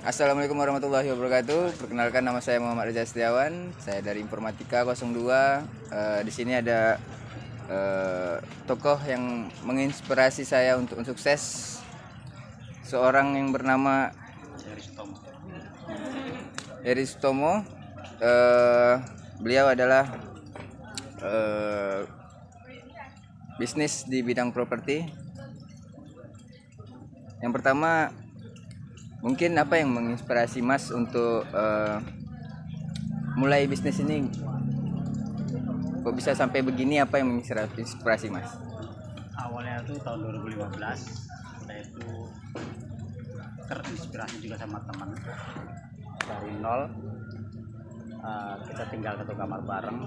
Assalamualaikum warahmatullahi wabarakatuh. Perkenalkan, nama saya Muhammad Reza Setiawan. Saya dari Informatika 02. Di sini ada tokoh yang menginspirasi saya untuk sukses. Seorang yang bernama Heri Sutomo. Beliau adalah bisnis di bidang properti. Yang pertama, mungkin apa yang menginspirasi Mas untuk mulai bisnis ini? Kok bisa sampai begini? Apa yang menginspirasi Mas? Awalnya itu tahun 2015, saya itu terinspirasi juga sama teman dari nol. Kita tinggal satu kamar bareng.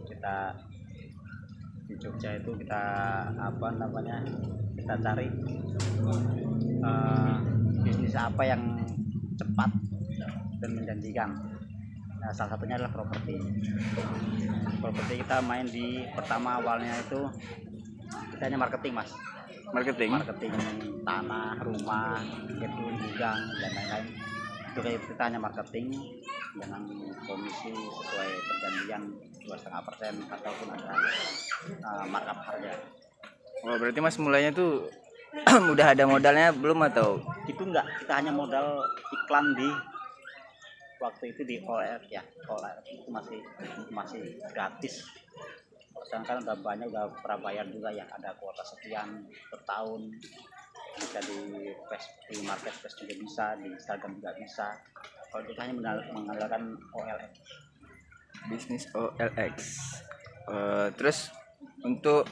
Kita di Jogja itu kita kita cari bisnis apa yang cepat dan menjanjikan. Nah, salah satunya adalah properti. Kita main di pertama awalnya itu kita hanya marketing, Mas. Marketing tanah, rumah, gedung, gudang dan lain-lain. Itu kita hanya marketing dengan komisi sesuai perjanjian 2,5% ataupun ada markup harga. Oh, berarti Mas mulainya tuh udah ada modalnya belum atau? Itu enggak, kita hanya modal iklan di waktu itu di OLX ya. OLX itu masih gratis. Sedangkan udah banyak, udah prabayar juga ya, ada kuota sekian per tahun. Bisa di marketplace juga bisa, di Instagram juga bisa. Kalau kita hanya mengandalkan OLX. Bisnis OLX. Terus untuk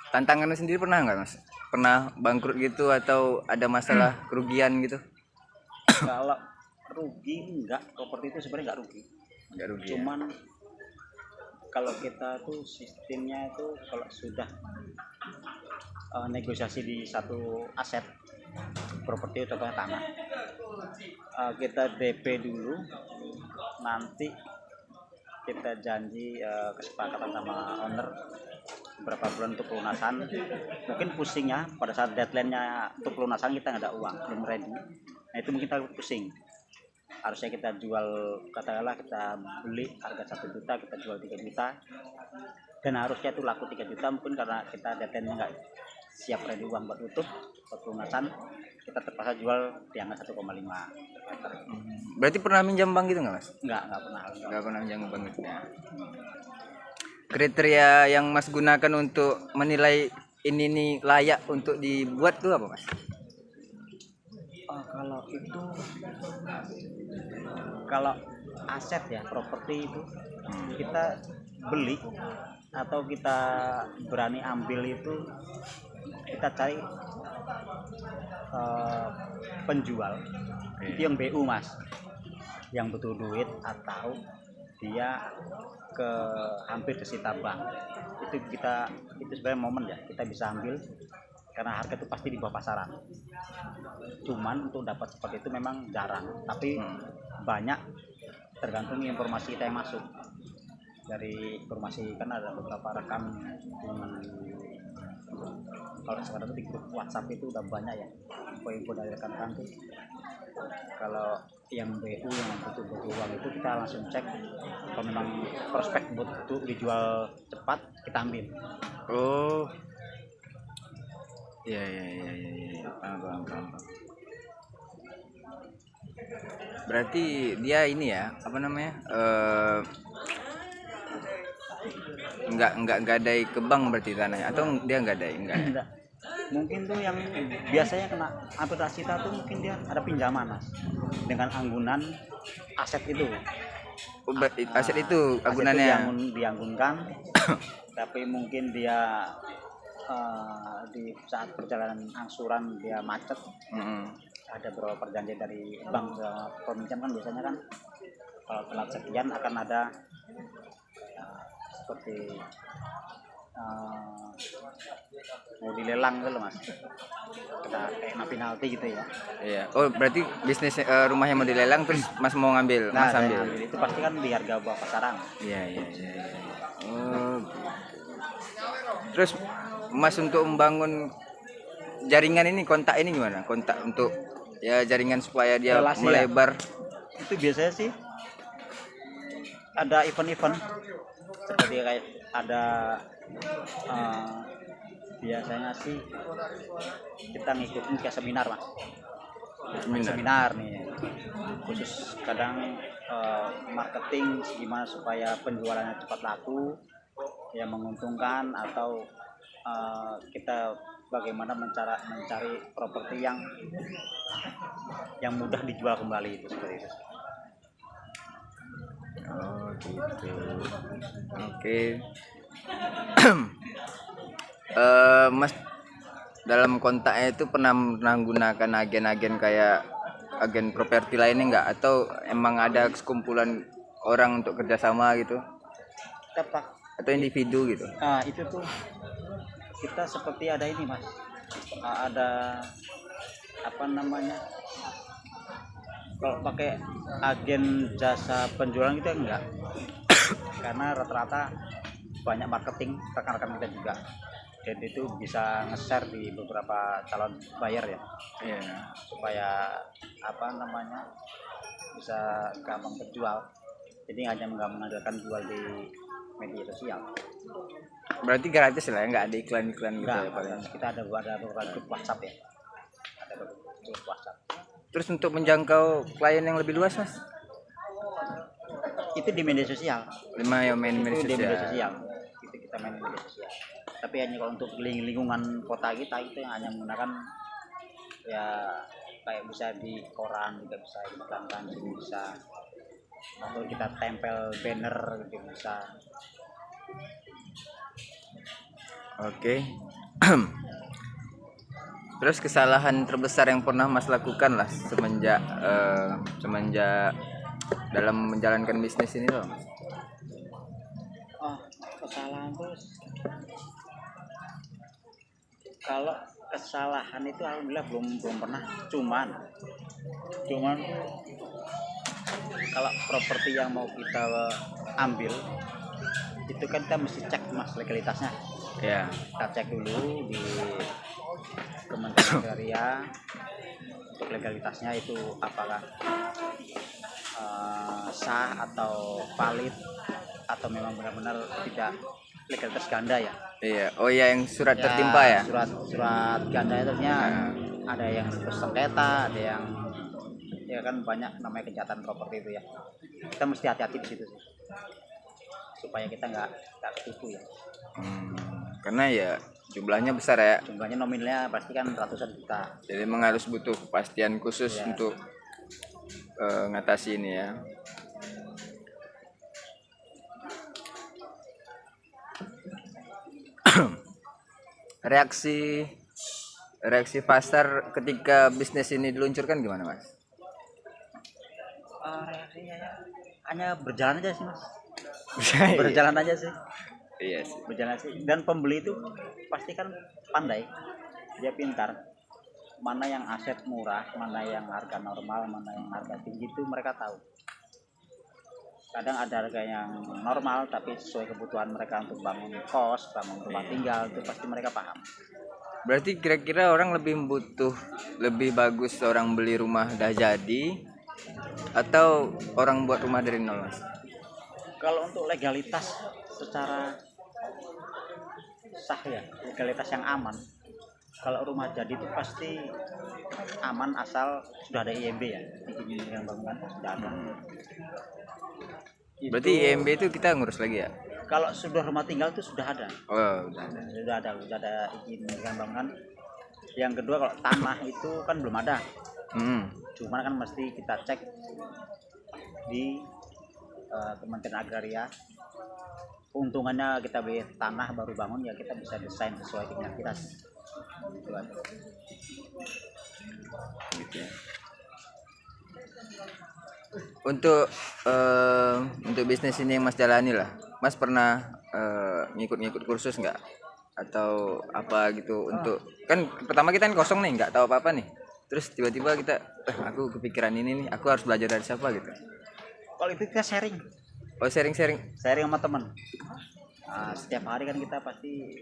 tantangannya sendiri pernah nggak Mas? Pernah bangkrut gitu atau ada masalah kerugian gitu? Kalau rugi enggak, properti itu sebenarnya enggak rugi. Cuman kalau kita tuh sistemnya itu kalau sudah negosiasi di satu aset properti, contohnya tanah, kita DP dulu, nanti kita janji kesepakatan sama owner berapa bulan untuk pelunasan. Mungkin pusingnya pada saat deadline-nya untuk pelunasan kita nggak ada uang, belum ready. Nah itu mungkin kita pusing. Harusnya kita jual, katakanlah kita beli harga 1 juta, kita jual 3 juta, dan harusnya itu laku 3 juta. Mungkin karena kita deadline-nya nggak siap ready uang buat tutup, buat pelunasan, kita terpaksa jual di angka 1,5 meter. Berarti pernah minjam bank gitu nggak Mas? Nggak pernah. Nggak pernah minjam bank gitu ya. Kriteria yang Mas gunakan untuk menilai ini nih layak untuk dibuat tuh apa Mas? Kalau aset ya, properti itu kita beli atau kita berani ambil itu, kita cari penjual itu yang BU Mas, yang butuh duit atau dia hampir kesita bank. Itu sebenarnya momen ya, kita bisa ambil karena harga itu pasti di bawah pasaran. Cuman untuk dapat seperti itu memang jarang, tapi banyak, tergantung informasi kita yang masuk. Dari informasi kan ada beberapa rekan kalau sekarang itu di grup WhatsApp itu udah banyak ya info-info dari rekan-rekan tuh. Kalau yang BU yang butuh uang itu kita langsung cek, kalau memang prospek butuh dijual cepat kita ambil. Oh, iya. Paham. Berarti dia ini ya, apa namanya? Enggak gadai ke bank berarti tanahnya, atau dia gadai? Enggak. Mungkin tuh yang biasanya kena aplikasi kita tuh mungkin dia ada pinjaman Mas, dengan anggunan aset itu. Aset itu anggunannya dianggunkan, tapi mungkin dia di saat perjalanan angsuran dia macet. Ada beberapa perjanjian dari bank ke peminjam kan, biasanya kan kalau telat sekian akan ada seperti mau dilelang gitu Mas, kita kayak penalti gitu ya. Iya. Oh, berarti bisnis rumahnya mau dilelang terus Mas mau ngambil? Nah, Mas ambil. Itu pasti kan di harga bawah pasaran. Iya. Oh. Terus Mas untuk membangun jaringan ini, kontak ini gimana? Kontak untuk ya jaringan supaya dia Relasi, melebar. Itu biasanya sih ada event-event seperti kayak ada biasanya sih kita ngikutin kayak seminar mas, seminar nih khusus kadang marketing gimana supaya penjualannya cepat laku yang menguntungkan, atau kita bagaimana mencari properti yang mudah dijual kembali, itu seperti itu. Oh gitu. Oke. Mas dalam kontaknya itu pernah menggunakan agen-agen kayak agen properti lainnya enggak, atau emang ada sekumpulan orang untuk kerjasama gitu, Tepat. atau individu gitu? Itu tuh kita seperti ada ini mas, ada apa namanya, kalau pakai agen jasa penjualan kita enggak, karena rata-rata banyak marketing rekan-rekan kita juga, dan itu bisa nge-share di beberapa calon buyer ya. Iya. Supaya apa namanya bisa gampang terjual, jadi hanya nggak mengandalkan jual di media sosial. Berarti gratis lah ya, nggak ada iklan-iklan gitu Enggak, ya paling. kita ada beberapa grup WhatsApp ya, ada beberapa grup WhatsApp. Terus untuk menjangkau klien yang lebih luas mas, Itu di media sosial, ya main media itu di media sosial. sosial, itu kita main di media sosial. Tapi hanya kalau untuk lingkungan kota kita itu hanya menggunakan ya kayak bisa di koran juga bisa, iklankan bisa, atau kita tempel banner gitu bisa. Oke. Terus kesalahan terbesar yang pernah mas lakukan lah semenjak dalam menjalankan bisnis ini loh mas? Kesalahan terus, kalau kesalahan itu alhamdulillah belum pernah, cuman kalau properti yang mau kita ambil itu kan kita mesti cek mas legalitasnya. Ya. Kita cek dulu di Kementerian Agraria untuk legalitasnya itu apakah sah atau valid, atau memang benar-benar tidak legalitas ganda ya. Iya. Oh ya, yang surat tertimpa ya. Surat ganda itu ada yang bersengketa, ada yang ya kan banyak namanya kejahatan properti itu ya. Kita mesti hati-hati di situ sih, supaya kita nggak ketipu ya. Karena ya jumlahnya besar ya. Jumlahnya nominalnya pasti kan ratusan juta. Jadi memang harus butuh kepastian khusus Ya. untuk ngatasi ini ya. reaksi pasar ketika bisnis ini diluncurkan gimana mas? Reaksinya ya hanya berjalan aja sih mas, Iya. berjalan aja sih, Iya sih. berjalan sih. Dan pembeli itu pasti kan pandai, dia pintar, mana yang aset murah, mana yang harga normal, mana yang harga tinggi, itu mereka tahu. Kadang ada harga yang normal tapi sesuai kebutuhan mereka untuk bangun kos, bangun rumah tinggal, itu pasti mereka paham. Berarti kira-kira orang lebih bagus orang beli rumah dah jadi atau orang buat rumah dari nol mas? Kalau untuk legalitas secara sah ya, legalitas yang aman, kalau rumah jadi itu pasti aman asal sudah ada IMB ya, izin yang bangunan sudah ada. Berarti IMB itu kita ngurus lagi ya? Kalau sudah rumah tinggal itu sudah ada. Oh udah ada. Sudah ada izin dengan bangunan. Yang kedua kalau tanah itu kan belum ada. Cuman kan mesti kita cek di Kementerian Agraria. Keuntungannya kita beli tanah baru bangun ya, kita bisa desain sesuai dengan kita. Gitu aja. Gitu ya. Untuk bisnis ini yang mas jalani lah, mas pernah ngikut kursus nggak atau apa gitu? Untuk kan pertama kita kan kosong nih, nggak tahu apa nih, terus tiba-tiba kita aku kepikiran ini nih, aku harus belajar dari siapa gitu. Kalau itu kita sharing Oh sharing sama teman. Setiap hari kan kita pasti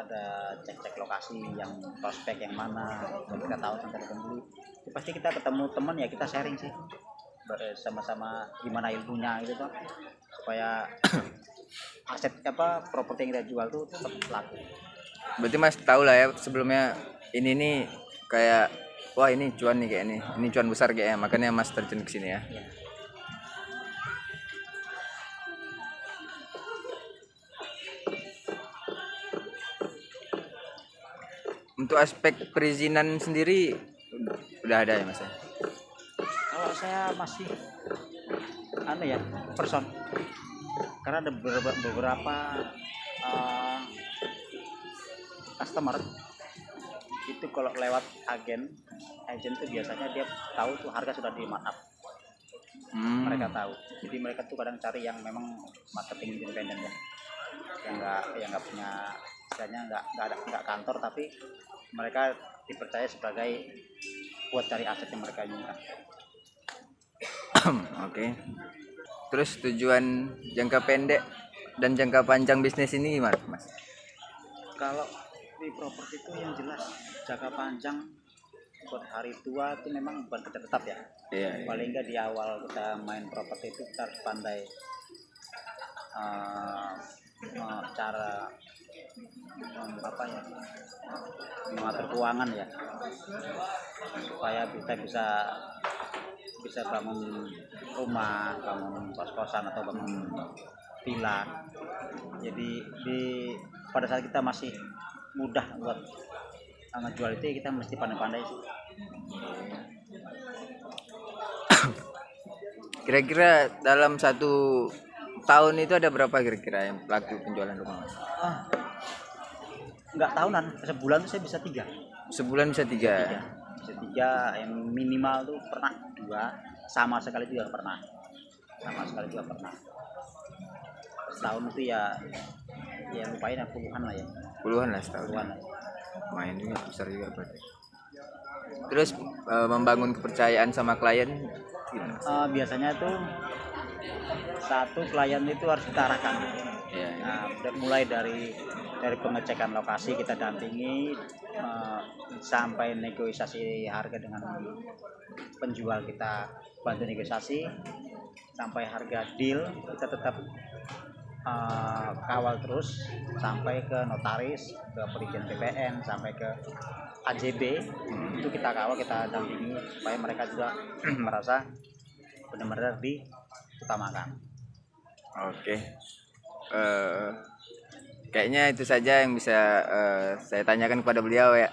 ada cek-cek lokasi yang prospek yang mana, dan kita tahu tentang pembeli. Ya, pasti kita ketemu teman ya kita sharing sih sama-sama gimana ilmunya gitu tuh, supaya aset properti yang kita jual tuh tetap laku. Berarti Mas tahu lah ya sebelumnya ini nih kayak wah ini cuan nih kayak ini cuan besar kayaknya, makanya Mas terjun ke sini ya. Ya. Untuk aspek perizinan sendiri udah ada ya Mas ya? Kalau saya masih person, karena ada beberapa customer itu kalau lewat agen tuh biasanya dia tahu tuh harga sudah di markup. Mereka tahu, jadi mereka tuh kadang cari yang memang marketing independen ya, yang nggak punya, istilahnya nggak kantor, tapi mereka dipercaya sebagai buat cari aset yang mereka inginkan. Oke. Terus tujuan jangka pendek dan jangka panjang bisnis ini gimana Mas? Kalau di properti itu yang jelas jangka panjang buat hari tua itu memang bukan kerja tetap ya. Iya. Paling nggak di awal kita main properti itu kita harus pandai cara mengatur keuangan ya, supaya kita bisa bangun rumah, bangun kos-kosan atau bangun villa. Jadi pada saat kita masih mudah buat ngejual itu, kita mesti pandai-pandai sih. Kira-kira dalam 1 tahun itu ada berapa kira-kira yang pelaku penjualan rumah Mas? Nggak tahunan, sebulan tuh saya bisa 3. Sebulan bisa 3. Bisa 3, yang minimal tuh pernah 2, sama sekali juga pernah. Setahun itu ya lupain ya, puluhan lah ya. Puluhan lah setahun. Puluhan lah. Lumayan juga, besar juga berarti. Terus membangun kepercayaan sama klien gimana Mas? Biasanya tuh satu klien itu harus kita arahkan. Iya. Nah, mulai dari pengecekan lokasi kita dampingi, sampai negosiasi harga dengan penjual kita bantu negosiasi, sampai harga deal kita tetap kawal terus sampai ke notaris, ke perizinan PPN, sampai ke AJB. Itu kita kawal, kita dampingi supaya mereka juga merasa benar-benar diutamakan. Oke. Kayaknya itu saja yang bisa saya tanyakan kepada beliau ya.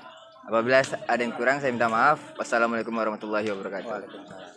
Apabila ada yang kurang saya minta maaf. Wassalamualaikum warahmatullahi wabarakatuh. Waalaikumsalam.